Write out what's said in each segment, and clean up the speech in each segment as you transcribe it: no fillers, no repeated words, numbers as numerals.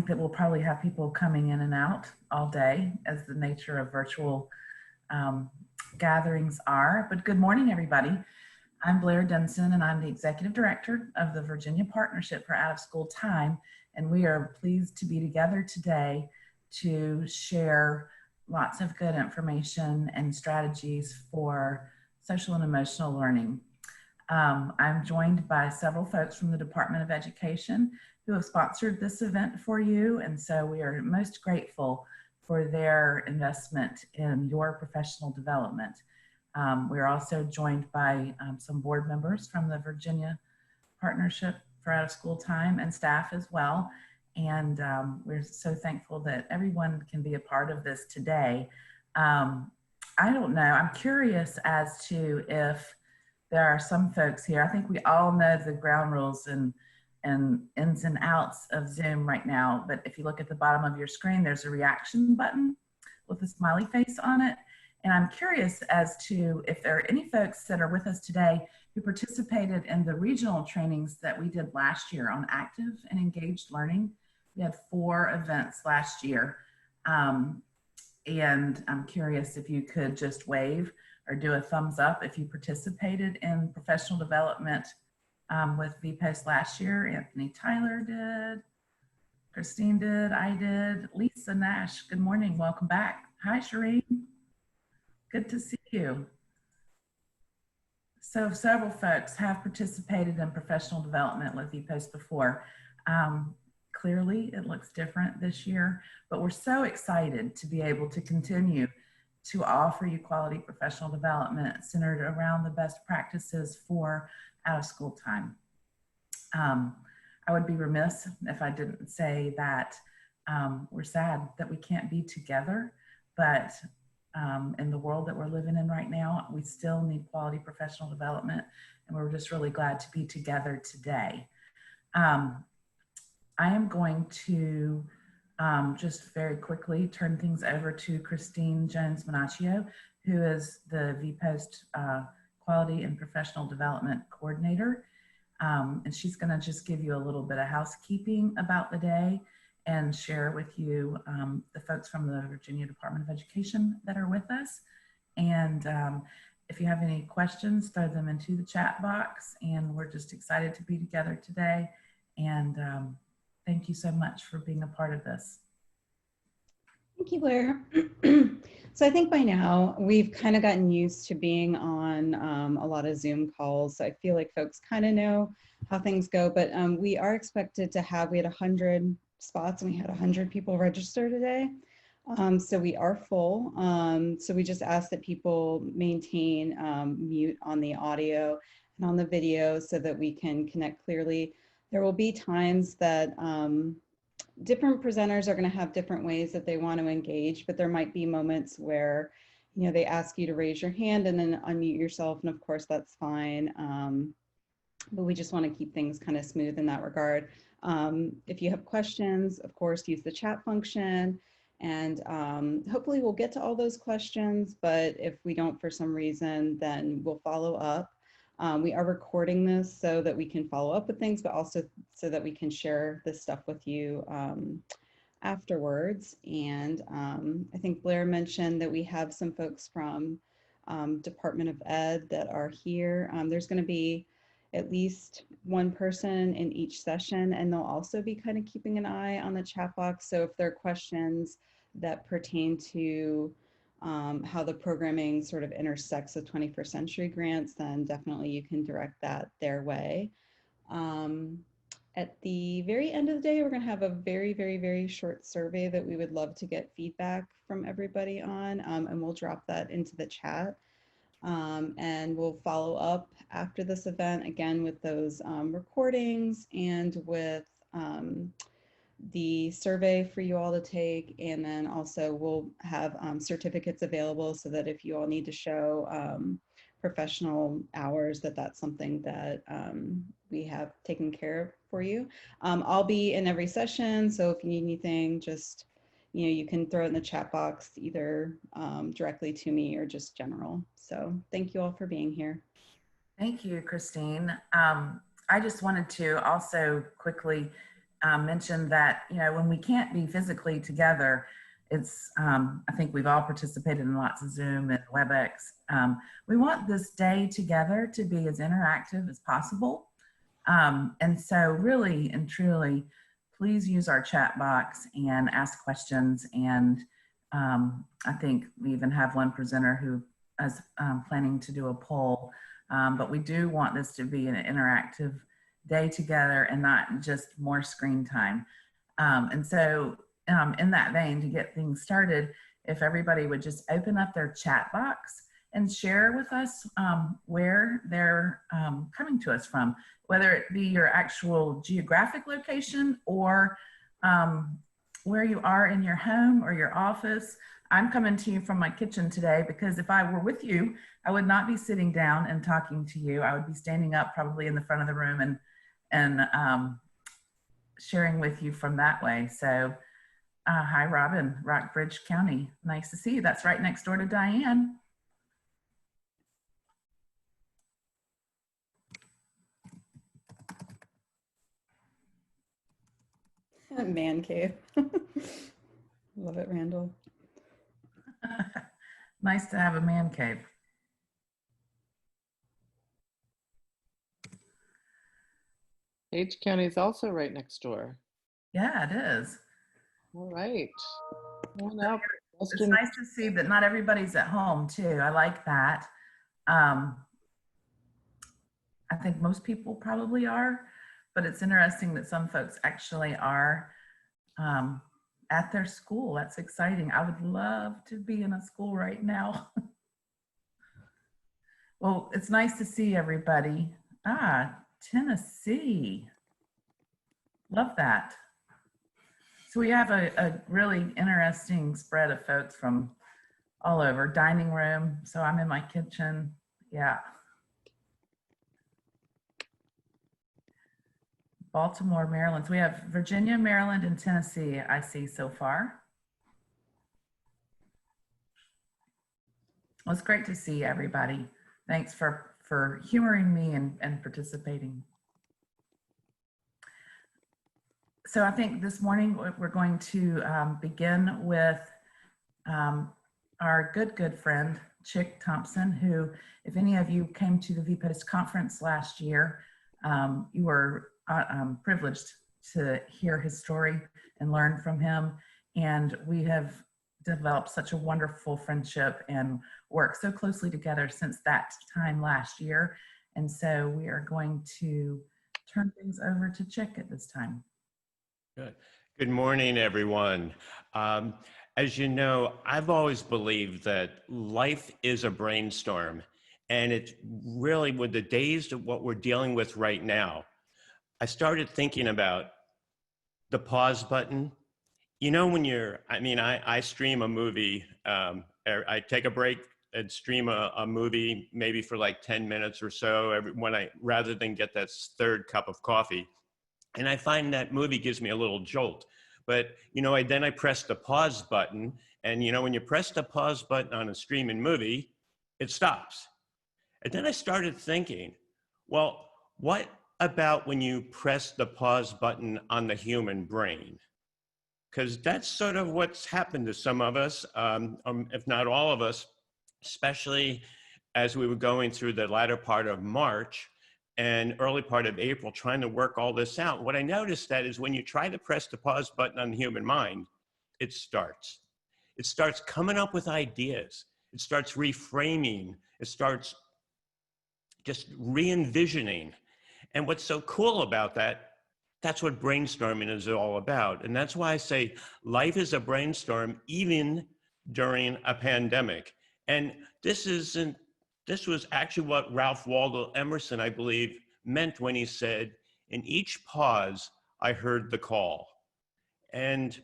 that we'll probably have people coming in and out all day, as the nature of virtual gatherings are. But good morning, everybody. I'm Blair Denson, and I'm the Executive Director of the Virginia Partnership for Out of School Time. And we are pleased to be together today to share lots of good information and strategies for social and emotional learning. I'm joined by several folks from the Department of Education who have sponsored this event for you. And so we are most grateful for their investment in your professional development. We're also joined by some board members from the Virginia Partnership for Out of School Time and staff as well. And we're so thankful that everyone can be a part of this today. I don't know, I'm curious as to if there are some folks here. I think we all know the ground rules and ins and outs of Zoom right now, but if you look at the bottom of your screen, there's a reaction button with a smiley face on it. And I'm curious as to if there are any folks that are with us today who participated in the regional trainings that we did last year on active and engaged learning. We had 4 events last year. And I'm curious if you could just wave or do a thumbs up if you participated in professional development with VPOST last year. Anthony Tyler did, Christine did, I did, Lisa Nash, good morning, welcome back. Hi, Shireen, good to see you. So several folks have participated in professional development with VPOST before. Clearly it looks different this year, but we're so excited to be able to continue to offer you quality professional development centered around the best practices for out of school time. I would be remiss if I didn't say that we're sad that we can't be together, but in the world that we're living in right now, we still need quality professional development, and we're just really glad to be together today. I am going to just very quickly turn things over to Christine Jones-Manaccio, who is the VPOST Quality and Professional Development Coordinator. And she's gonna just give you a little bit of housekeeping about the day and share with you the folks from the Virginia Department of Education that are with us. And if you have any questions, throw them into the chat box, and we're just excited to be together today. And thank you so much for being a part of this. Thank you, Blair. So I think by now we've kind of gotten used to being on a lot of Zoom calls. So I feel like folks kind of know how things go, but we are expected to have, we had 100 spots and we had 100 people register today. So we are full. So we just ask that people maintain mute on the audio and on the video so that we can connect clearly. There will be times that different presenters are going to have different ways that they want to engage, but there might be moments where, you know, they ask you to raise your hand and then unmute yourself, and of course that's fine. But we just want to keep things kind of smooth in that regard. If you have questions, of course, use the chat function, and hopefully we'll get to all those questions, but if we don't for some reason, then we'll follow up. We are recording this so that we can follow up with things, but also so that we can share this stuff with you afterwards. And I think Blair mentioned that we have some folks from Department of Ed that are here. There's going to be at least one person in each session, and they'll also be kind of keeping an eye on the chat box. So if there are questions that pertain to how the programming sort of intersects with 21st century grants, then definitely you can direct that their way. At the very end of the day, we're going to have a very, very, very short survey that we would love to get feedback from everybody on, and we'll drop that into the chat. And we'll follow up after this event again with those recordings and with the survey for you all to take, and then also we'll have certificates available so that if you all need to show professional hours, that's something that we have taken care of for you. I'll be in every session, so if you need anything, just, you know, you can throw it in the chat box either directly to me or just general. So thank you all for being here. Thank you, Christine. I just wanted to also quickly mention that, when we can't be physically together, it's, I think we've all participated in lots of Zoom and WebEx. We want this day together to be as interactive as possible. And so really and truly, please use our chat box and ask questions. And I think we even have one presenter who is planning to do a poll. But we do want this to be an interactive day together and not just more screen time. And so in that vein, to get things started, if everybody would just open up their chat box and share with us where they're coming to us from, whether it be your actual geographic location or where you are in your home or your office. I'm coming to you from my kitchen today because if I were with you, I would not be sitting down and talking to you. I would be standing up probably in the front of the room and sharing with you from that way. So hi, Robin, Rockbridge County. Nice to see you. That's right next door to Diane. Man cave. Love it, Randall. Nice to have a man cave. Page County is also right next door. Yeah, it is. All right. Come on up. It's nice to see that not everybody's at home too. I like that. I think most people probably are, but it's interesting that some folks actually are at their school. That's exciting. I would love to be in a school right now. Well, it's nice to see everybody. Tennessee. Love that. So we have a really interesting spread of folks from all over. Dining room. So I'm in my kitchen. Yeah. Baltimore, Maryland. So we have Virginia, Maryland, and Tennessee, I see so far. Well, it's great to see everybody. Thanks for humoring me and participating. So I think this morning we're going to begin with our good friend, Chic Thompson, who, if any of you came to the VPOST conference last year, you were privileged to hear his story and learn from him. And we have developed such a wonderful friendship and worked so closely together since that time last year. And so we are going to turn things over to Chic at this time. Good. Good morning, everyone. As you know, I've always believed that life is a brainstorm, and it's really with the days of what we're dealing with right now. I started thinking about the pause button. You know, when I stream a movie, I take a break and stream a movie maybe for like 10 minutes or so rather than get that third cup of coffee. And I find that movie gives me a little jolt. But, then I press the pause button. And, when you press the pause button on a streaming movie, it stops. And then I started thinking, well, what about when you press the pause button on the human brain? Because that's sort of what's happened to some of us, if not all of us, especially as we were going through the latter part of March and early part of April, trying to work all this out. What I noticed that is when you try to press the pause button on the human mind, it starts. It starts coming up with ideas. It starts reframing. It starts just re-envisioning. And what's so cool about that, that's what brainstorming is all about. And that's why I say life is a brainstorm even during a pandemic. And this was actually what Ralph Waldo Emerson, I believe, meant when he said, in each pause, I heard the call. And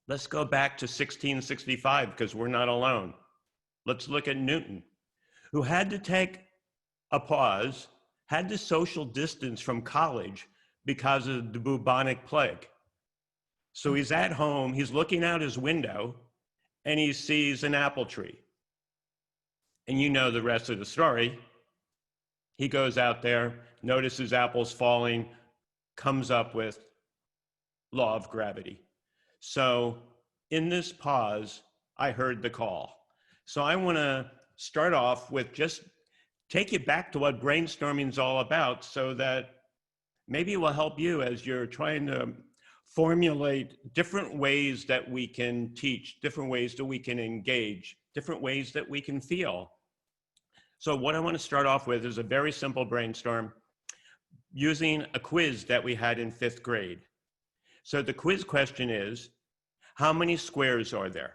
let's go back to 1665 because we're not alone. Let's look at Newton, who had to take a pause, had to social distance from college because of the bubonic plague. So he's at home, he's looking out his window, and he sees an apple tree. And you know the rest of the story. He goes out there, notices apples falling, comes up with, law of gravity. So in this pause, I heard the call. So I want to start off with just take you back to what brainstorming is all about, so that maybe it will help you as you're trying to formulate different ways that we can teach, different ways that we can engage, different ways that we can feel. So what I want to start off with is a very simple brainstorm using a quiz that we had in 5th grade. So the quiz question is, how many squares are there?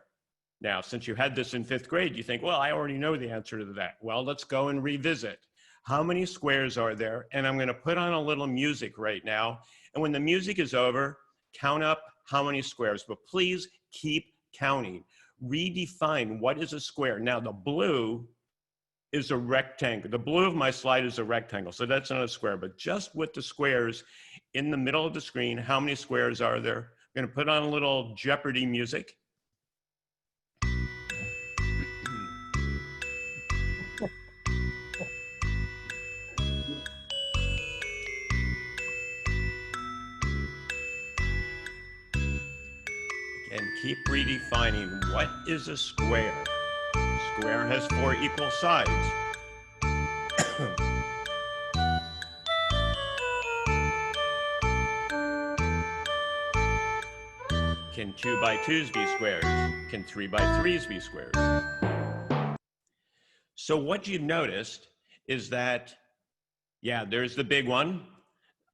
Now, since you had this in 5th grade, you think, well, I already know the answer to that. Well, let's go and revisit. How many squares are there? And I'm going to put on a little music right now. And when the music is over, count up how many squares, but please keep counting. Redefine what is a square. Now, the blue is a rectangle. The blue of my slide is a rectangle, so that's not a square, but just with the squares in the middle of the screen, how many squares are there? I'm going to put on a little Jeopardy music. And keep redefining what is a square. Square has 4 equal sides. Can 2 by 2s be squares? Can 3 by 3s be squares? So what you've noticed is that, yeah, there's the big one.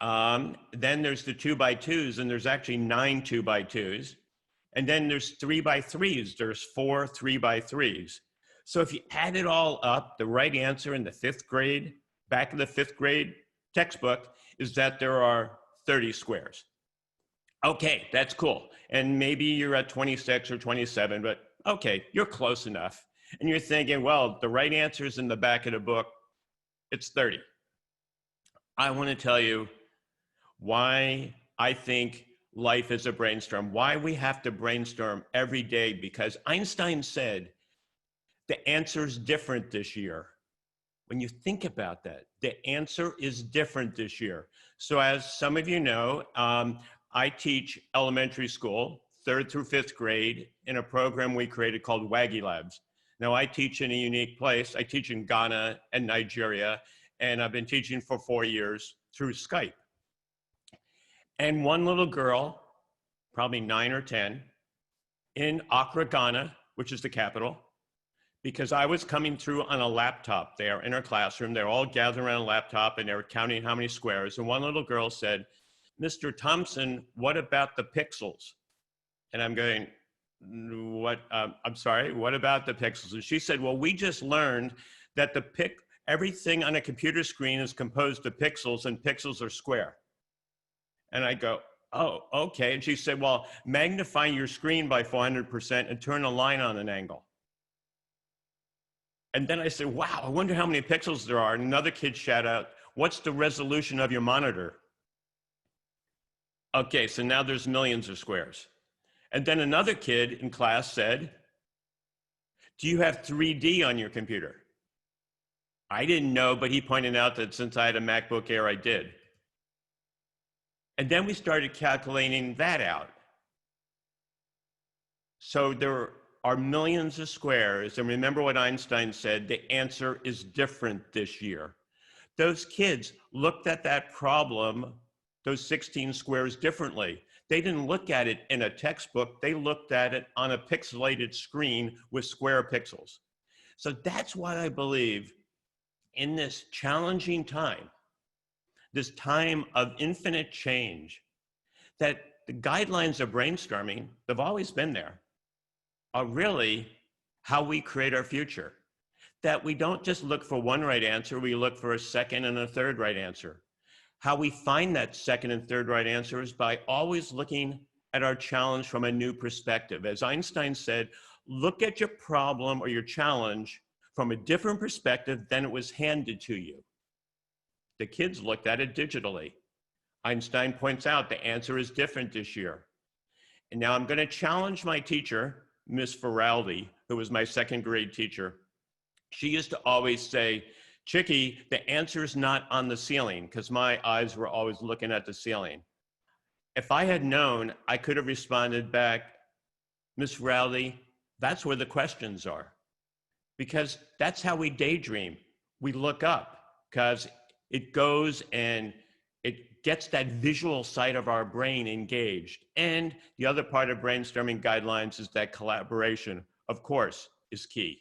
Then there's the 2 by 2s, and there's actually 9 2 by 2s. And then there's 3 by 3s. There's 4 3 by 3s. So if you add it all up, the right answer in the 5th grade, back in the 5th grade textbook, is that there are 30 squares. Okay, that's cool. And maybe you're at 26 or 27, but okay, you're close enough. And you're thinking, well, the right answer is in the back of the book. It's 30. I want to tell you why I think life is a brainstorm, why we have to brainstorm every day, because Einstein said the answer is different this year. When you think about that, the answer is different this year. So as some of you know, I teach elementary school, 3rd through 5th grade, in a program we created called WagiLabs. Now I teach in a unique place. I teach in Ghana and Nigeria, and I've been teaching for 4 years through Skype. And one little girl, probably 9 or 10, in Accra, Ghana, which is the capital, because I was coming through on a laptop there in our classroom. They're all gathered around a laptop and they were counting how many squares. And one little girl said, Mr. Thompson, what about the pixels? And I'm going, what? I'm sorry, what about the pixels? And she said, well, we just learned that everything on a computer screen is composed of pixels, and pixels are square. And I go, oh, okay. And she said, well, magnify your screen by 400% and turn a line on an angle. And then I said, wow, I wonder how many pixels there are. And another kid shout out, what's the resolution of your monitor? Okay, so now there's millions of squares. And then another kid in class said, do you have 3D on your computer? I didn't know, but he pointed out that since I had a MacBook Air, I did. And then we started calculating that out. So there are millions of squares. And remember what Einstein said, the answer is different this year. Those kids looked at that problem, those 16 squares, differently. They didn't look at it in a textbook. They looked at it on a pixelated screen with square pixels. So that's why I believe in this challenging time, this time of infinite change, that the guidelines of brainstorming, they've always been there, are really how we create our future. That we don't just look for one right answer, we look for a second and a third right answer. How we find that second and third right answer is by always looking at our challenge from a new perspective. As Einstein said, look at your problem or your challenge from a different perspective than it was handed to you. The kids looked at it digitally. Einstein points out the answer is different this year. And now I'm going to challenge my teacher, Miss Feraldi, who was my 2nd grade teacher. She used to always say, Chicky, the answer is not on the ceiling, because my eyes were always looking at the ceiling. if I had known, I could have responded back, Miss Rowley, that's where the questions are. Because that's how we daydream. We look up because it goes and it gets that visual side of our brain engaged. And the other part of brainstorming guidelines is that collaboration, of course, is key.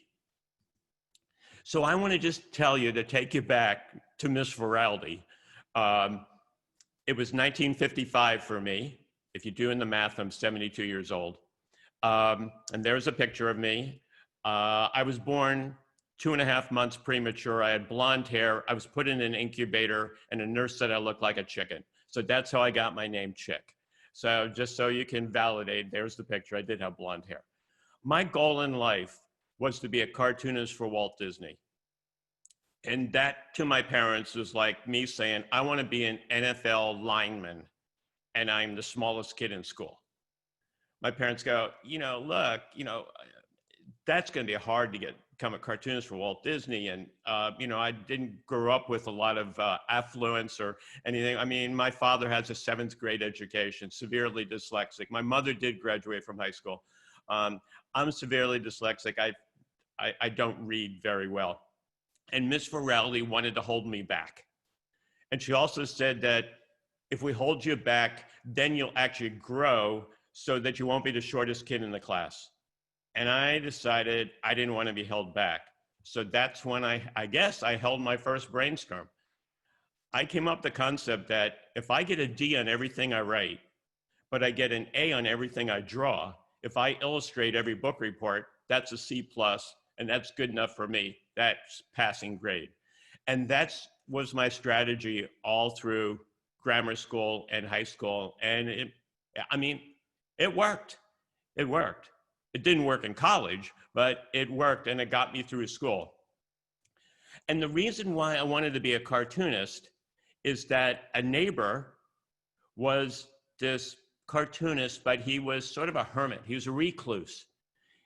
So I want to just tell you to take you back to Miss Varaldi. It was 1955 for me. If you're doing the math, I'm 72 years old. And there's a picture of me. I was born 2.5 months premature. I had blonde hair. I was put in an incubator and a nurse said I looked like a chicken. So that's how I got my name Chic. So just so you can validate, there's the picture. I did have blonde hair. My goal in life was to be a cartoonist for Walt Disney. And that to my parents was like me saying, I want to be an NFL lineman and I'm the smallest kid in school. My parents go, look, that's going to be hard to become a cartoonist for Walt Disney. And, I didn't grow up with a lot of affluence or anything. I mean, my father has a 7th grade education, severely dyslexic. My mother did graduate from high school. I'm severely dyslexic. I don't read very well. And Miss Varelli wanted to hold me back. And she also said that if we hold you back, then you'll actually grow so that you won't be the shortest kid in the class. And I decided I didn't want to be held back. So that's when I guess I held my first brainstorm. I came up with the concept that if I get a D on everything I write, but I get an A on everything I draw, if I illustrate every book report, that's a C+, and that's good enough for me. That's passing grade. And that was my strategy all through grammar school and high school. And it worked. It worked. It didn't work in college, but it worked and it got me through school. And the reason why I wanted to be a cartoonist is that a neighbor was this cartoonist, but he was sort of a hermit. He was a recluse.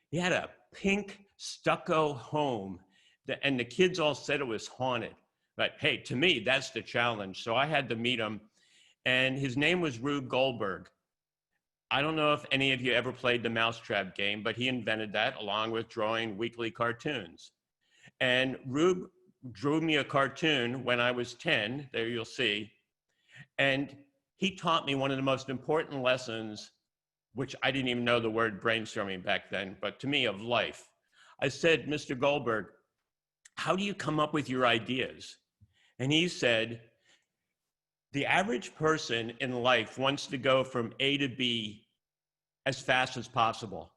He had a pink stucco home, and the kids all said it was haunted. But hey, to me, that's the challenge. So I had to meet him, and his name was Rube Goldberg. I don't know if any of you ever played the Mousetrap game, but he invented that along with drawing weekly cartoons. And Rube drew me a cartoon when I was 10, there you'll see. And he taught me one of the most important lessons, which I didn't even know the word brainstorming back then, but to me of life. I said, Mr. Goldberg, how do you come up with your ideas? And he said, the average person in life wants to go from A to B as fast as possible.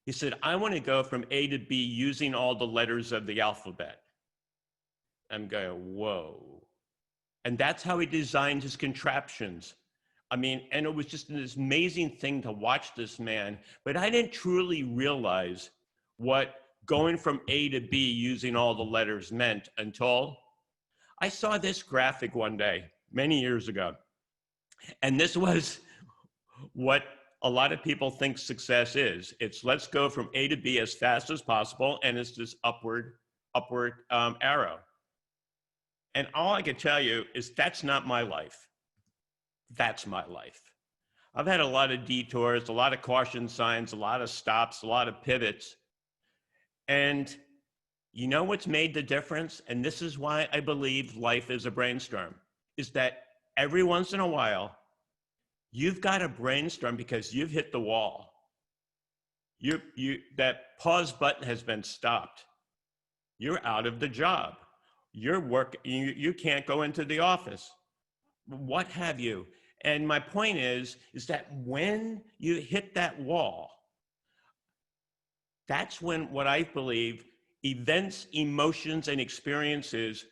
He said, I want to go from A to B using all the letters of the alphabet. I'm going, whoa. And that's how he designed his contraptions. I mean, and it was just this amazing thing to watch this man, but I didn't truly realize what going from A to B using all the letters meant until I saw this graphic one day, many years ago. And this was what a lot of people think success is. It's let's go from A to B as fast as possible, and it's this upward arrow. And all I can tell you is that's not my life. That's my life. I've had a lot of detours, a lot of caution signs, a lot of stops, a lot of pivots. And you know what's made the difference? And this is why I believe life is a brainstorm, is that every once in a while, you've got to brainstorm because you've hit the wall. That pause button has been stopped. You're out of the job. You can't go into the office. What have you? And my point is that when you hit that wall, that's when what I believe events, emotions, and experiences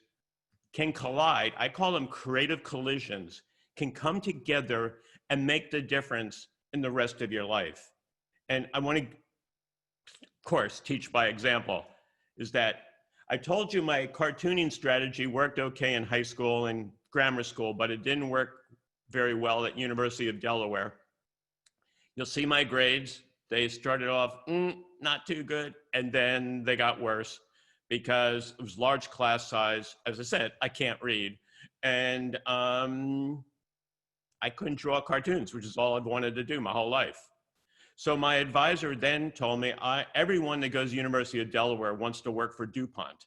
can collide. I call them creative collisions, can come together and make the difference in the rest of your life. And I want to, of course, teach by example, is that I told you my cartooning strategy worked okay in high school and grammar school, but it didn't work very well at University of Delaware. You'll see my grades. They started off not too good, and then they got worse because it was large class size. As I said, I can't read. And I couldn't draw cartoons, which is all I've wanted to do my whole life. So my advisor then told me, everyone that goes to the University of Delaware wants to work for DuPont.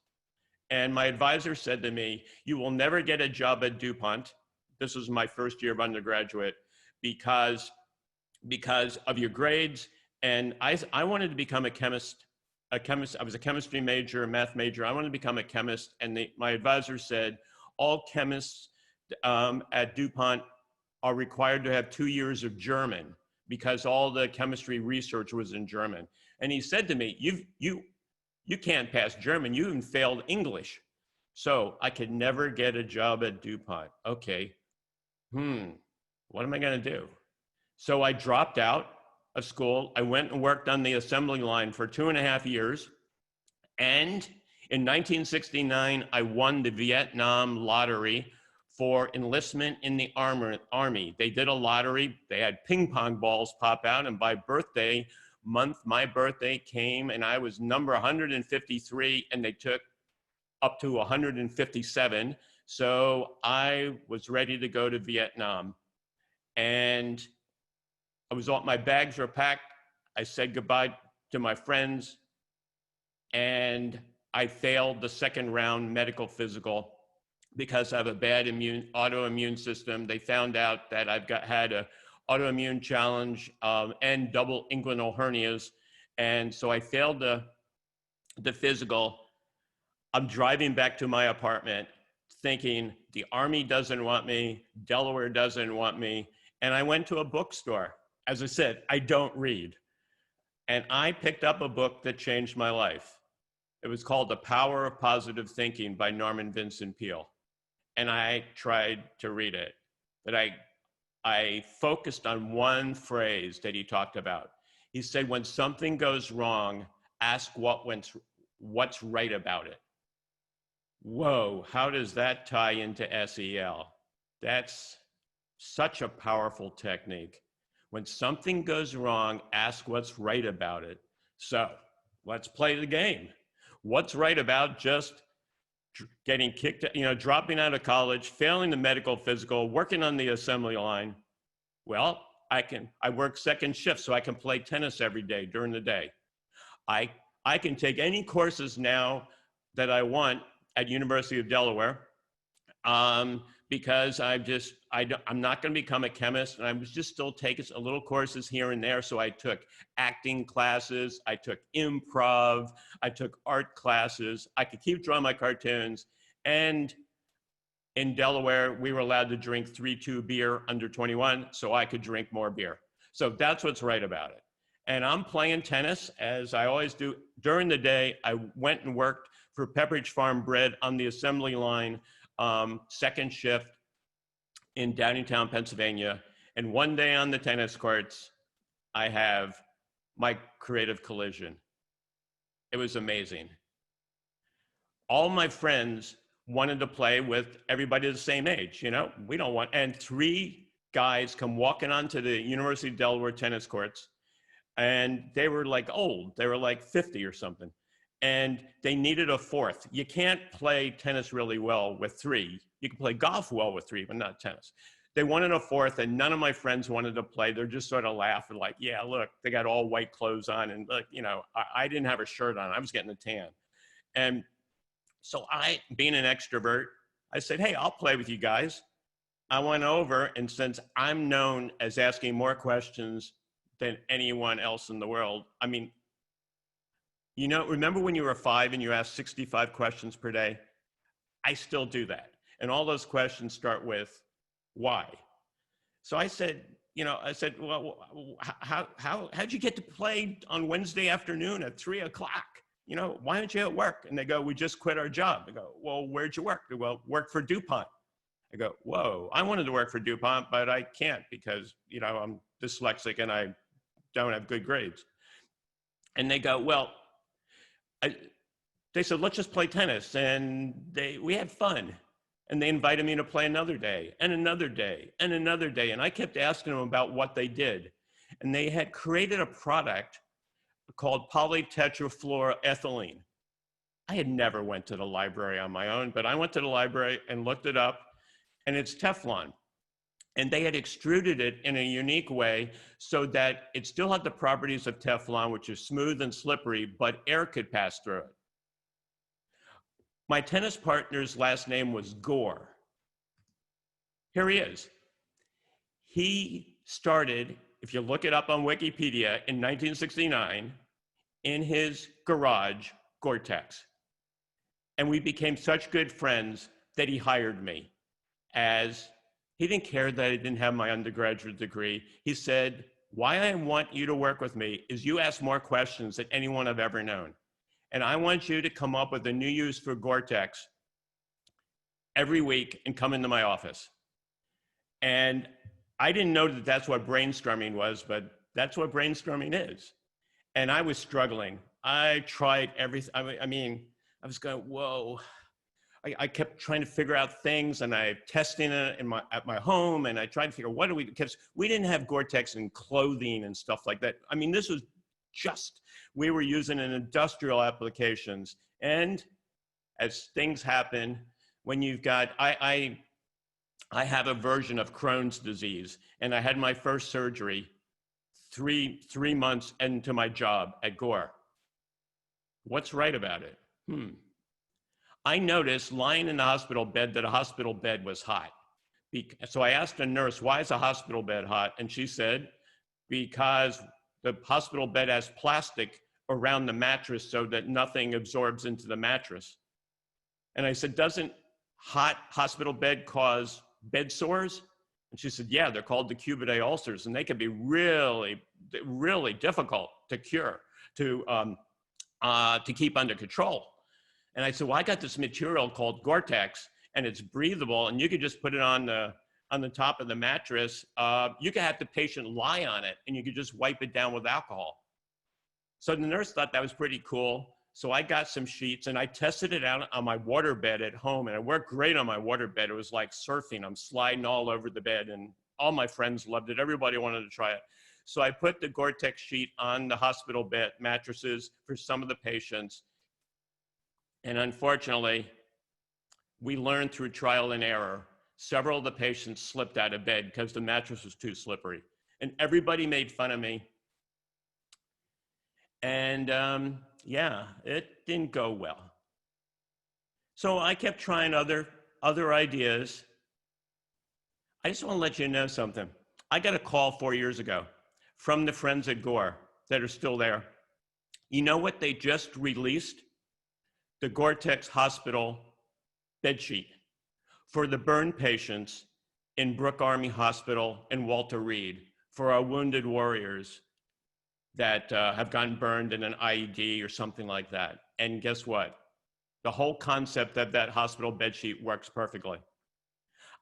And my advisor said to me, you will never get a job at DuPont. This was my first year of undergraduate because of your grades. And I wanted to become a chemist. I was a chemistry major, a math major. I wanted to become a chemist. And my advisor said, all chemists at DuPont are required to have 2 years of German because all the chemistry research was in German. And he said to me, you can't pass German, you even failed English. So I could never get a job at DuPont. Okay, what am I gonna do? So I dropped out of school. I went and worked on the assembly line for 2.5 years. And in 1969, I won the Vietnam lottery for enlistment in the Army. They did a lottery, they had ping pong balls pop out, and by birthday month, my birthday came and I was number 153 and they took up to 157. So I was ready to go to Vietnam. And my bags were packed. I said goodbye to my friends and I failed the second round medical physical because I have a bad autoimmune system. They found out that I've had an autoimmune challenge and double inguinal hernias. And so I failed the physical. I'm driving back to my apartment thinking the Army doesn't want me, Delaware doesn't want me. And I went to a bookstore. As I said, I don't read. And I picked up a book that changed my life. It was called The Power of Positive Thinking by Norman Vincent Peale. And I tried to read it, but I focused on one phrase that he talked about. He said, when something goes wrong, ask what's right about it. Whoa, how does that tie into SEL? That's such a powerful technique. When something goes wrong, ask what's right about it. So let's play the game. What's right about just getting kicked, dropping out of college, failing the medical physical, working on the assembly line? Well, I work second shift, so I can play tennis every day during the day. I can take any courses now that I want at University of Delaware because I'm not going to become a chemist, and I was just still taking a little courses here and there. So I took acting classes, I took improv, I took art classes. I could keep drawing my cartoons. And in Delaware, we were allowed to drink 3.2 beer under 21, so I could drink more beer. So that's what's right about it. And I'm playing tennis, as I always do. During the day, I went and worked for Pepperidge Farm Bread on the assembly line, second shift in Downingtown, Pennsylvania. And one day on the tennis courts, I have my creative collision. It was amazing. All my friends wanted to play with everybody the same age, we don't want, and 3 guys come walking onto the University of Delaware tennis courts, and they were like old, they were like 50 or something. And they needed a 4th. You can't play tennis really well with 3. You can play golf well with 3, but not tennis. They wanted a 4th, and none of my friends wanted to play. They're just sort of laughing like, yeah, look, they got all white clothes on. And look, I didn't have a shirt on. I was getting a tan. And so being an extrovert, I said, hey, I'll play with you guys. I went over, and since I'm known as asking more questions than anyone else in the world, I mean, remember when you were 5 and you asked 65 questions per day? I still do that. And all those questions start with, why? So I said, well, how'd you get to play on Wednesday afternoon at 3 o'clock? Why aren't you at work? And they go, we just quit our job. I go, well, where'd you work? They go, well, work for DuPont. I go, whoa, I wanted to work for DuPont, but I can't because, I'm dyslexic and I don't have good grades. And they go, well, they said, let's just play tennis. And we had fun. And they invited me to play another day and another day and another day. And I kept asking them about what they did. And they had created a product called polytetrafluoroethylene. I had never went to the library on my own, but I went to the library and looked it up, and it's Teflon. And they had extruded it in a unique way so that it still had the properties of Teflon, which is smooth and slippery, but air could pass through it. My tennis partner's last name was Gore. Here he is. He started, if you look it up on Wikipedia, in 1969 in his garage, Gore-Tex. And we became such good friends that he hired me. As he didn't care that I didn't have my undergraduate degree. He said, why I want you to work with me is you ask more questions than anyone I've ever known. And I want you to come up with a new use for Gore-Tex every week and come into my office. And I didn't know that that's what brainstorming was, but that's what brainstorming is. And I was struggling. I tried everything. I mean, I was going, whoa. I kept trying to figure out things, and I testing it at my home, and I tried to figure what do we, because we didn't have Gore-Tex in clothing and stuff like that. I mean, this was just, we were using it in industrial applications. And as things happen, when you've got, I have a version of Crohn's disease, and I had my first surgery three months into my job at Gore. What's right about it? I noticed lying in the hospital bed that a hospital bed was hot. So I asked a nurse, why is a hospital bed hot? And she said, because the hospital bed has plastic around the mattress so that nothing absorbs into the mattress. And I said, doesn't hot hospital bed cause bed sores? And she said, yeah, they're called decubital ulcers, and they can be really, really difficult to cure, to keep under control. And I said, well, I got this material called Gore-Tex, and it's breathable, and you could just put it on the top of the mattress. You could have the patient lie on it, and you could just wipe it down with alcohol. So the nurse thought that was pretty cool. So I got some sheets, and I tested it out on my water bed at home, and it worked great on my water bed. It was like surfing. I'm sliding all over the bed, and all my friends loved it. Everybody wanted to try it. So I put the Gore-Tex sheet on the hospital bed mattresses for some of the patients. And unfortunately, we learned through trial and error, several of the patients slipped out of bed because the mattress was too slippery. And everybody made fun of me. And yeah, it didn't go well. So I kept trying other ideas. I just want to let you know something. I got a call 4 years ago from the friends at Gore that are still there. You know what they just released? The Gore-Tex hospital bedsheet for the burn patients in Brooke Army Hospital and Walter Reed, for our wounded warriors that have gotten burned in an IED or something like that. And guess what? The whole concept of that hospital bedsheet works perfectly.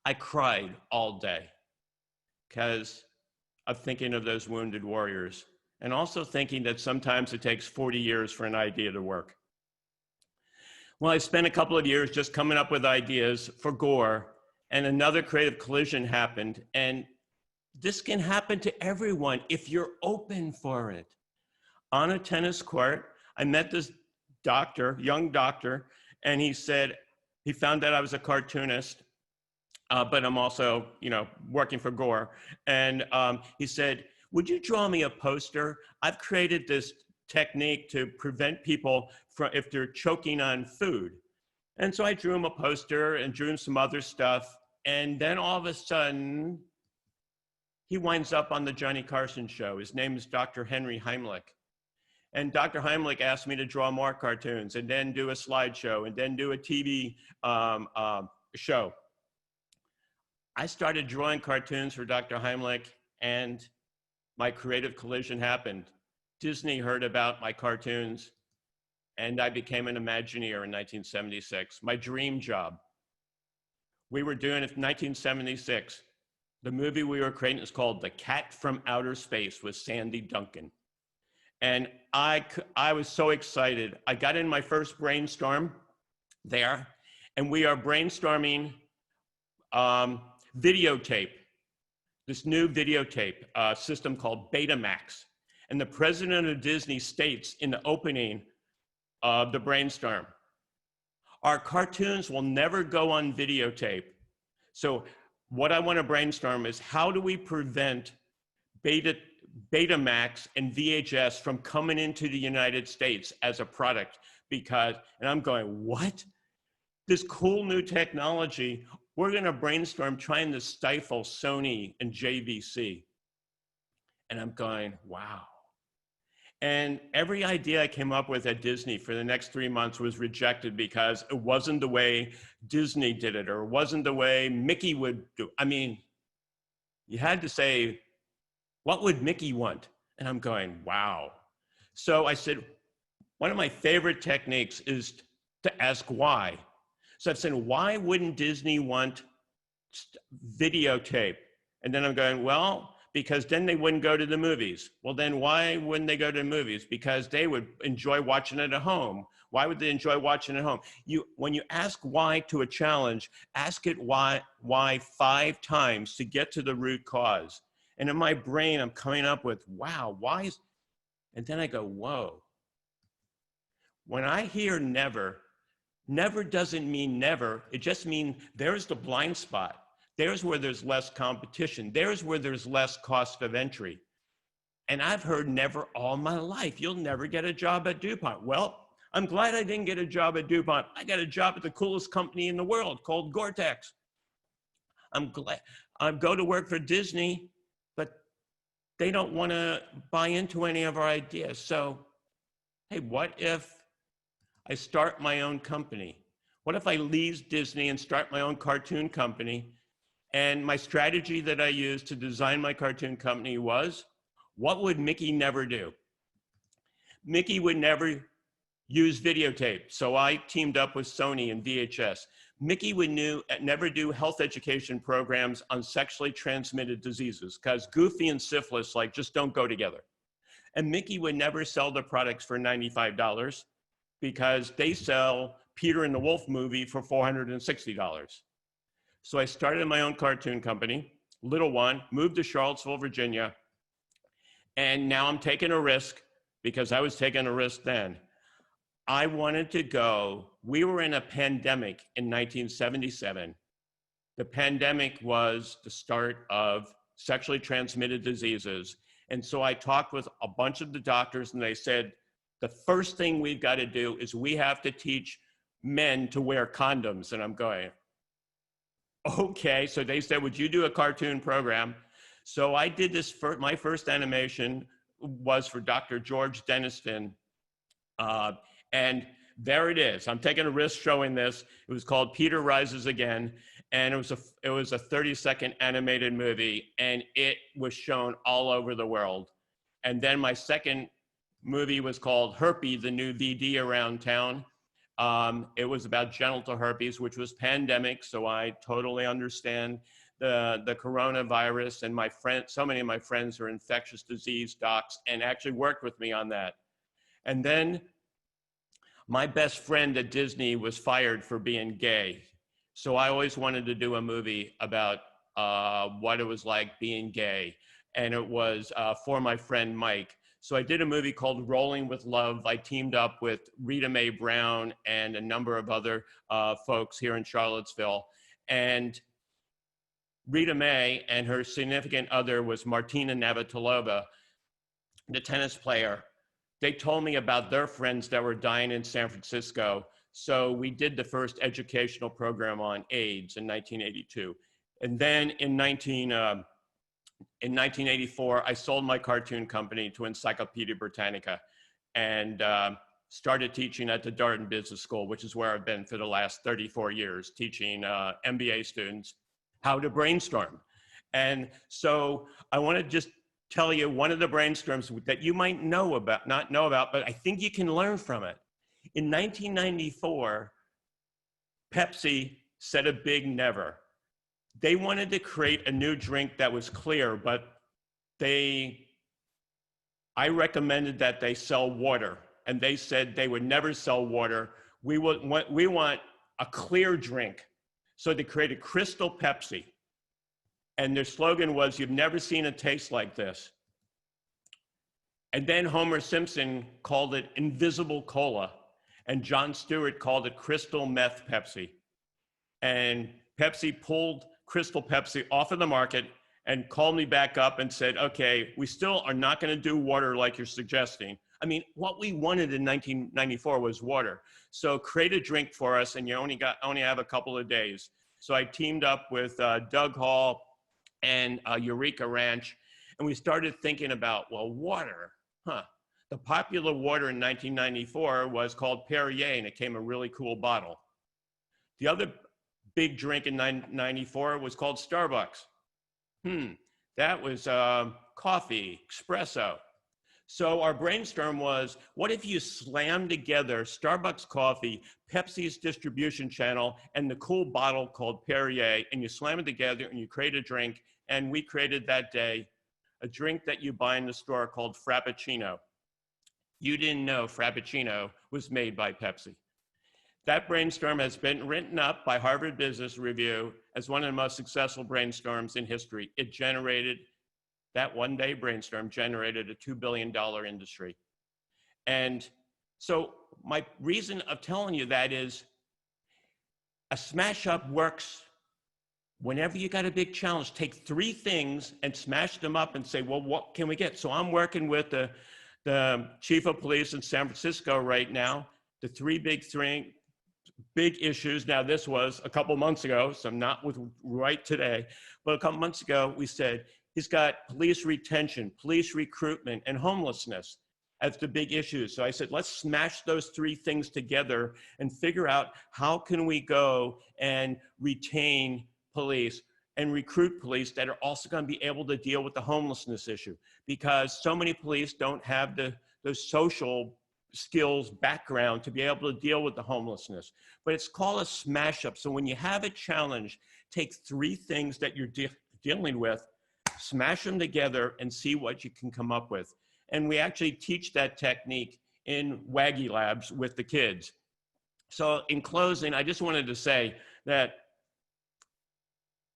I cried all day because of thinking of those wounded warriors, and also thinking that sometimes it takes 40 years for an idea to work. Well, I spent a couple of years just coming up with ideas for Gore, and another creative collision happened. And this can happen to everyone if you're open for it. On a tennis court, I met this doctor, young doctor, and he said, he found out I was a cartoonist, but I'm also, working for Gore. And he said, would you draw me a poster? I've created this technique to prevent people from, if they're choking on food. And so I drew him a poster and drew him some other stuff. And then all of a sudden, he winds up on the Johnny Carson show. His name is Dr. Henry Heimlich. And Dr. Heimlich asked me to draw more cartoons, and then do a slideshow, and then do a TV show. I started drawing cartoons for Dr. Heimlich, and my creative collision happened. Disney heard about my cartoons, and I became an Imagineer in 1976, my dream job. We were doing it in 1976. The movie we were creating is called The Cat from Outer Space with Sandy Duncan. And I was so excited. I got in my first brainstorm there, and we are brainstorming videotape, this new videotape system called Betamax. And the president of Disney states in the opening of the brainstorm, our cartoons will never go on videotape. So what I want to brainstorm is how do we prevent Betamax and VHS from coming into the United States as a product? Because, and I'm going, what? This cool new technology, we're going to brainstorm trying to stifle Sony and JVC. And I'm going, wow. And every idea I came up with at Disney for the next 3 months was rejected because it wasn't the way Disney did it, or it wasn't the way Mickey would do. I mean, you had to say, what would Mickey want? And I'm going, wow. So I said, one of my favorite techniques is to ask why. So I've said, why wouldn't Disney want videotape? And then I'm going, well, because then they wouldn't go to the movies. Well, then why wouldn't they go to the movies? Because they would enjoy watching it at home. Why would they enjoy watching it at home? When you ask why to a challenge, ask it why 5 times to get to the root cause. And in my brain, I'm coming up with, wow, why is, and then I go, whoa. When I hear never, never doesn't mean never. It just means there's the blind spot. There's where there's less competition. There's where there's less cost of entry. And I've heard never all my life. You'll never get a job at DuPont. Well, I'm glad I didn't get a job at DuPont. I got a job at the coolest company in the world called Gore-Tex. I'm glad. I go to work for Disney, but they don't want to buy into any of our ideas. So, hey, what if I start my own company? What if I leave Disney and start my own cartoon company? And my strategy that I used to design my cartoon company was, what would Mickey never do? Mickey would never use videotape. So I teamed up with Sony and VHS. Mickey would never do health education programs on sexually transmitted diseases because Goofy and syphilis just don't go together. And Mickey would never sell the products for $95 because they sell Peter and the Wolf movie for $460. So I started my own cartoon company, little one, moved to Charlottesville, Virginia, and now I'm taking a risk because I was taking a risk then. I wanted to go, we were in a pandemic in 1977. The pandemic was the start of sexually transmitted diseases. And so I talked with a bunch of the doctors and they said, the first thing we've got to do is we have to teach men to wear condoms. And I'm going, okay, so they said, would you do a cartoon program? So I did this, my first animation was for Dr. George Deniston. And there it is. I'm taking a risk showing this. It was called Peter Rises Again. And it was a 30-second animated movie. And it was shown all over the world. And then my second movie was called Herpy, the new VD around town. It was about genital herpes, which was pandemic, so I totally understand the coronavirus, and so many of my friends are infectious disease docs and actually worked with me on that. And then my best friend at Disney was fired for being gay. So I always wanted to do a movie about what it was like being gay. And it was for my friend Mike. So I did a movie called Rolling with Love. I teamed up with Rita Mae Brown and a number of other folks here in Charlottesville. And Rita Mae and her significant other was Martina Navratilova, the tennis player. They told me about their friends that were dying in San Francisco. So we did the first educational program on AIDS in 1982. And then in 1984, I sold my cartoon company to Encyclopedia Britannica and started teaching at the Darden Business School, which is where I've been for the last 34 years, teaching MBA students how to brainstorm. And so I want to just tell you one of the brainstorms that you might not know about, but I think you can learn from it. In 1994, Pepsi said a big never. They wanted to create a new drink that was clear, but I recommended that they sell water, and they said they would never sell water. We want a clear drink. So they created Crystal Pepsi, and their slogan was, "You've never seen a taste like this." And then Homer Simpson called it Invisible Cola, and Jon Stewart called it Crystal Meth Pepsi. And Pepsi pulled Crystal Pepsi off of the market and called me back up and said, okay, we still are not going to do water like you're suggesting. I mean, what we wanted in 1994 was water. So create a drink for us, and you only have a couple of days. So I teamed up with Doug Hall and Eureka Ranch, and we started thinking about, well, water, The popular water in 1994 was called Perrier, and it came in a really cool bottle. The other big drink in 94 was called Starbucks. That was coffee, espresso. So our brainstorm was, what if you slam together Starbucks coffee, Pepsi's distribution channel, and the cool bottle called Perrier, and you slam it together and you create a drink. And we created that day a drink that you buy in the store called Frappuccino. You didn't know Frappuccino was made by Pepsi. That brainstorm has been written up by Harvard Business Review as one of the most successful brainstorms in history. It generated, that one day brainstorm generated a $2 billion industry. And so my reason of telling you that is a smash up works whenever you got a big challenge. Take three things and smash them up and say, well, what can we get? So I'm working with the chief of police in San Francisco right now, the three big issues. Now, this was a couple months ago, so I'm not right today, but a couple months ago, we said he's got police retention, police recruitment, and homelessness as the big issues. So I said, let's smash those three things together and figure out how can we go and retain police and recruit police that are also going to be able to deal with the homelessness issue, because so many police don't have the social skills background to be able to deal with the homelessness. But it's called a smash up. So when you have a challenge, take three things that you're dealing with, smash them together and see what you can come up with. And we actually teach that technique in WagiLabs with the kids. So in closing, I just wanted to say that,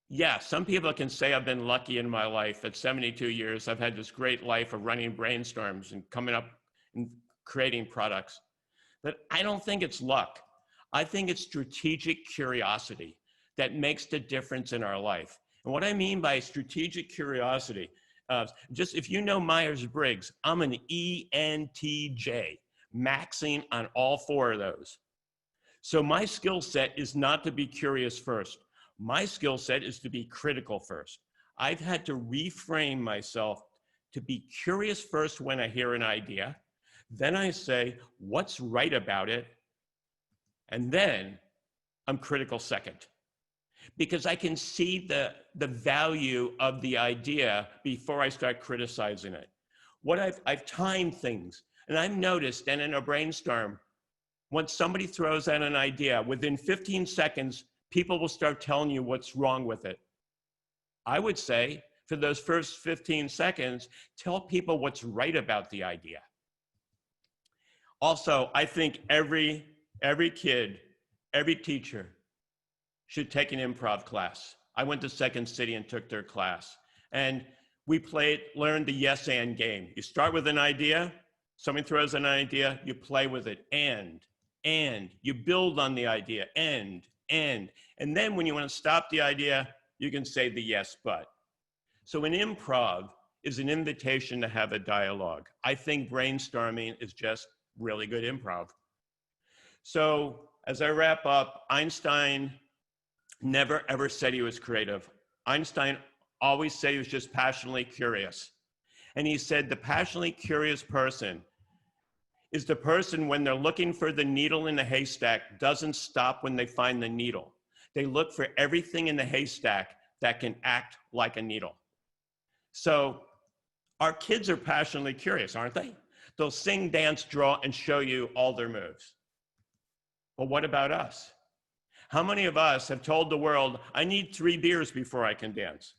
yeah, some people can say I've been lucky in my life. At 72 years, I've had this great life of running brainstorms and coming up and creating products. But I don't think it's luck. I think it's strategic curiosity that makes the difference in our life. And what I mean by strategic curiosity, just if you know Myers-Briggs, I'm an ENTJ, maxing on all four of those. So my skill set is not to be curious first. My skill set is to be critical first. I've had to reframe myself to be curious first when I hear an idea. Then I say, what's right about it? And then I'm critical second. Because I can see the value of the idea before I start criticizing it. What I've timed things, and I've noticed, and in a brainstorm, once somebody throws out an idea, within 15 seconds, people will start telling you what's wrong with it. I would say, for those first 15 seconds, tell people what's right about the idea. Also, I think every kid, every teacher should take an improv class. I went to Second City and took their class. And we learned the yes and game. You start with an idea, somebody throws an idea, you play with it, and you build on the idea, and then when you want to stop the idea, you can say the yes, but. So an improv is an invitation to have a dialogue. I think brainstorming is just really good improv. So as I wrap up, Einstein never ever said he was creative. Einstein always said he was just passionately curious. And he said the passionately curious person is the person, when they're looking for the needle in the haystack, doesn't stop when they find the needle. They look for everything in the haystack that can act like a needle. So our kids are passionately curious, aren't they? They'll sing, dance, draw, and show you all their moves. But what about us? How many of us have told the world, I need 3 beers before I can dance?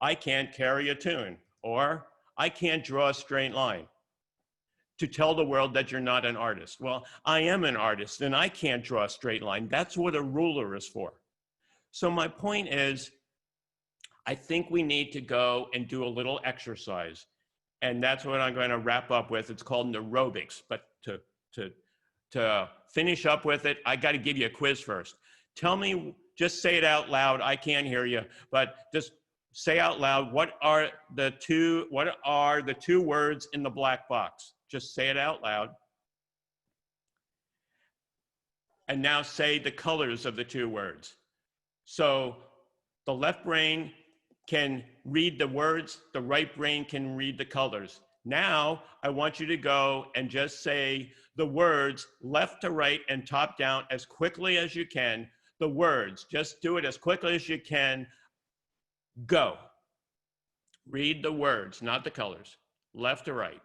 I can't carry a tune, or I can't draw a straight line. To tell the world that you're not an artist. Well, I am an artist and I can't draw a straight line. That's what a ruler is for. So my point is, I think we need to go and do a little exercise. And that's what I'm going to wrap up with. It's called neurobics. But to finish up with it, I got to give you a quiz first. Tell me Just say it out loud. I can't hear you, but just say out loud, what are the two words in the black box? Just say it out loud. And now say the colors of the two words. So the left brain can read the words, the right brain can read the colors. Now, I want you to go and just say the words left to right and top down as quickly as you can. The words, just do it as quickly as you can. Go. Read the words, not the colors, left to right.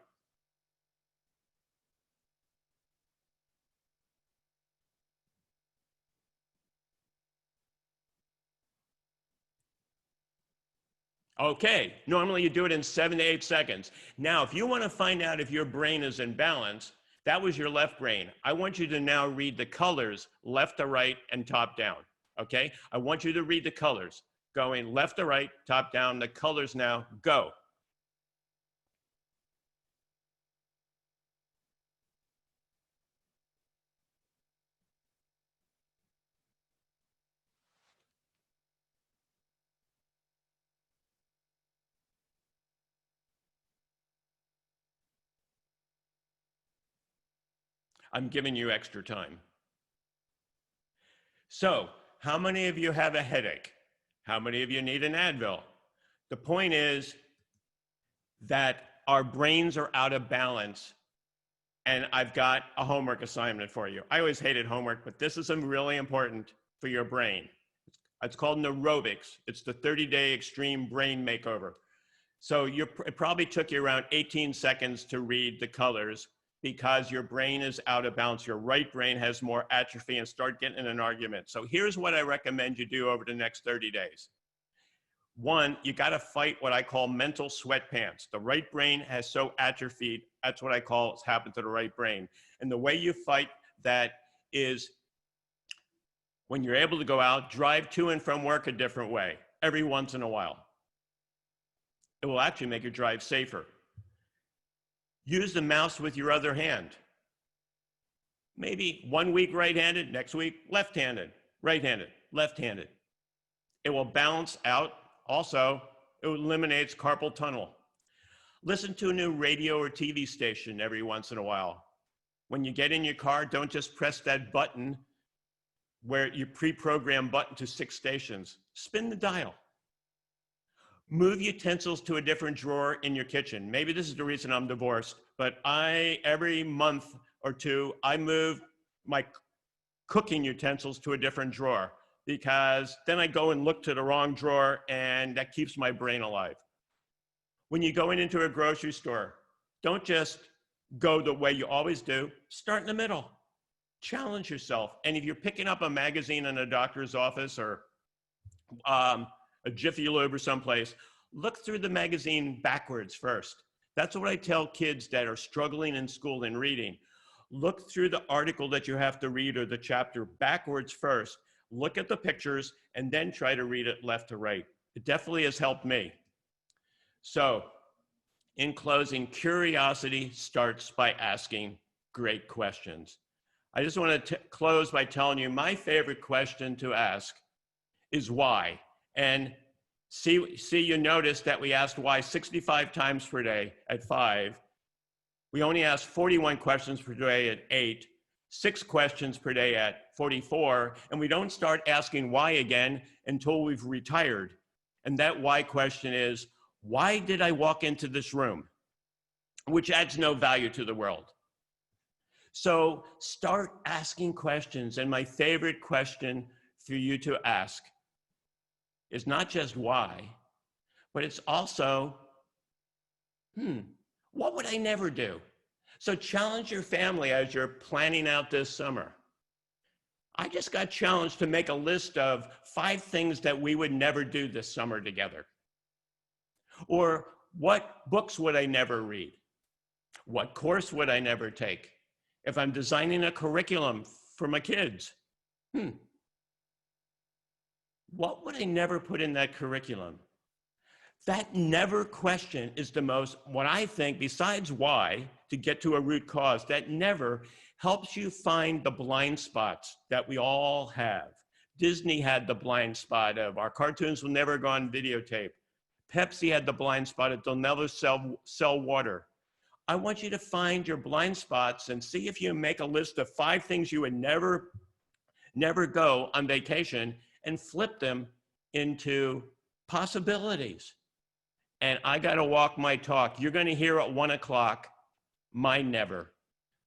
Okay, normally you do it in 7 to 8 seconds. Now, if you want to find out if your brain is in balance, that was your left brain. I want you to now read the colors left to right and top down, okay? I want you to read the colors, going left to right, top down, the colors now, go. I'm giving you extra time. So, how many of you have a headache? How many of you need an Advil? The point is that our brains are out of balance, and I've got a homework assignment for you. I always hated homework, but this is really important for your brain. It's called neurobics. It's the 30-day extreme brain makeover. So it probably took you around 18 seconds to read the colors because your brain is out of balance. Your right brain has more atrophy and start getting in an argument. So here's what I recommend you do over the next 30 days. One, you got to fight what I call mental sweatpants. The right brain has so atrophied. That's what I call it's happened to the right brain. And the way you fight that is when you're able to go out, drive to and from work a different way every once in a while. It will actually make your drive safer. Use the mouse with your other hand. Maybe 1 week right-handed, next week left-handed, right-handed, left-handed. It will balance out. Also, it eliminates carpal tunnel. Listen to a new radio or TV station every once in a while. When you get in your car, don't just press that button where you pre-program button to 6 stations. Spin the dial. Move utensils to a different drawer in your kitchen. Maybe this is the reason I'm divorced, but every month or two, I move my cooking utensils to a different drawer because then I go and look to the wrong drawer and that keeps my brain alive. When you go into a grocery store, don't just go the way you always do. Start in the middle. Challenge yourself. And if you're picking up a magazine in a doctor's office or a Jiffy Lube or someplace, look through the magazine backwards first. That's what I tell kids that are struggling in school in reading. Look through the article that you have to read or the chapter backwards first. Look at the pictures and then try to read it left to right. It definitely has helped me. So, in closing, curiosity starts by asking great questions. I just want to close by telling you my favorite question to ask is why. And see, you notice that we asked why 65 times per day at 5. We only asked 41 questions per day at 8, 6 questions per day at 44, and we don't start asking why again until we've retired. And that why question is, why did I walk into this room? Which adds no value to the world. So start asking questions. And my favorite question for you to ask is not just why, but it's also, what would I never do? So challenge your family as you're planning out this summer. I just got challenged to make a list of 5 things that we would never do this summer together. Or what books would I never read? What course would I never take? If I'm designing a curriculum for my kids, what would I never put in that curriculum? That never question is the most, what I think, besides why, to get to a root cause, that never helps you find the blind spots that we all have. Disney had the blind spot of our cartoons will never go on videotape. Pepsi had the blind spot of they'll never sell water. I want you to find your blind spots and see if you make a list of 5 things you would never go on vacation and flip them into possibilities. And I got to walk my talk. You're going to hear at 1 o'clock, my never.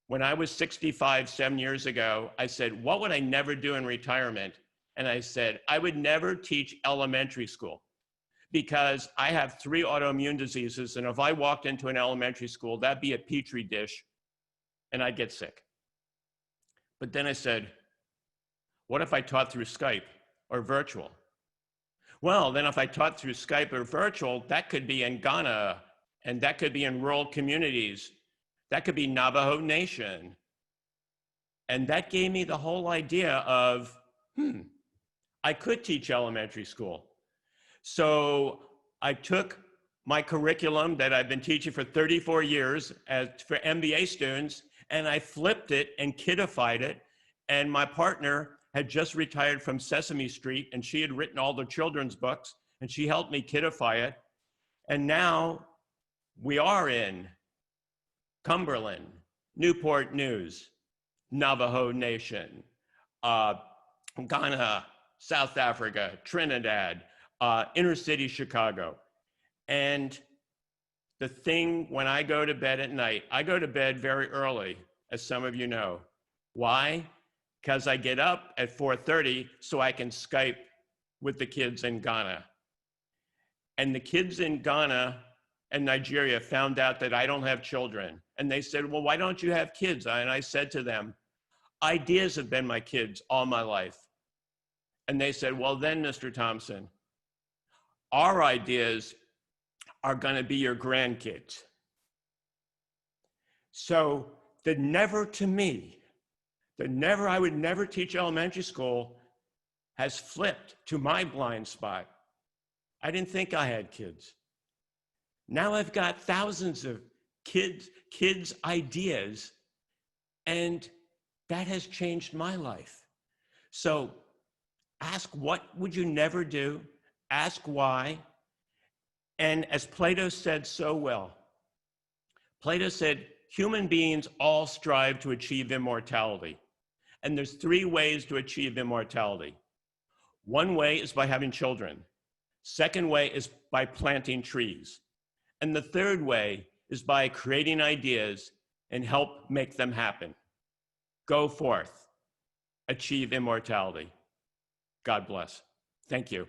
When I was 65, 7 years ago, I said, what would I never do in retirement? And I said, I would never teach elementary school because I have 3 autoimmune diseases. And if I walked into an elementary school, that'd be a petri dish and I'd get sick. But then I said, what if I taught through Skype or virtual? Well, then if I taught through Skype or virtual, that could be in Ghana, and that could be in rural communities. That could be Navajo Nation. And that gave me the whole idea of, I could teach elementary school. So I took my curriculum that I've been teaching for 34 years for MBA students, and I flipped it and kidified it. And my partner had just retired from Sesame Street, and she had written all the children's books, and she helped me kidify it. And now we are in Cumberland, Newport News, Navajo Nation, Ghana, South Africa, Trinidad, inner city Chicago. And the thing, when I go to bed at night, I go to bed very early, as some of you know. Why? Because I get up at 4:30 so I can Skype with the kids in Ghana. And the kids in Ghana and Nigeria found out that I don't have children. And they said, well, why don't you have kids? And I said to them, ideas have been my kids all my life. And they said, well, then, Mr. Thompson, our ideas are going to be your grandkids. So the never to me, I would never teach elementary school has flipped to my blind spot. I didn't think I had kids. Now I've got thousands of kids' ideas, and that has changed my life. So ask, what would you never do? Ask why. And as Plato said so well, Plato said, human beings all strive to achieve immortality. And there's 3 ways to achieve immortality. One way is by having children. Second way is by planting trees. And the third way is by creating ideas and help make them happen. Go forth, achieve immortality. God bless. Thank you.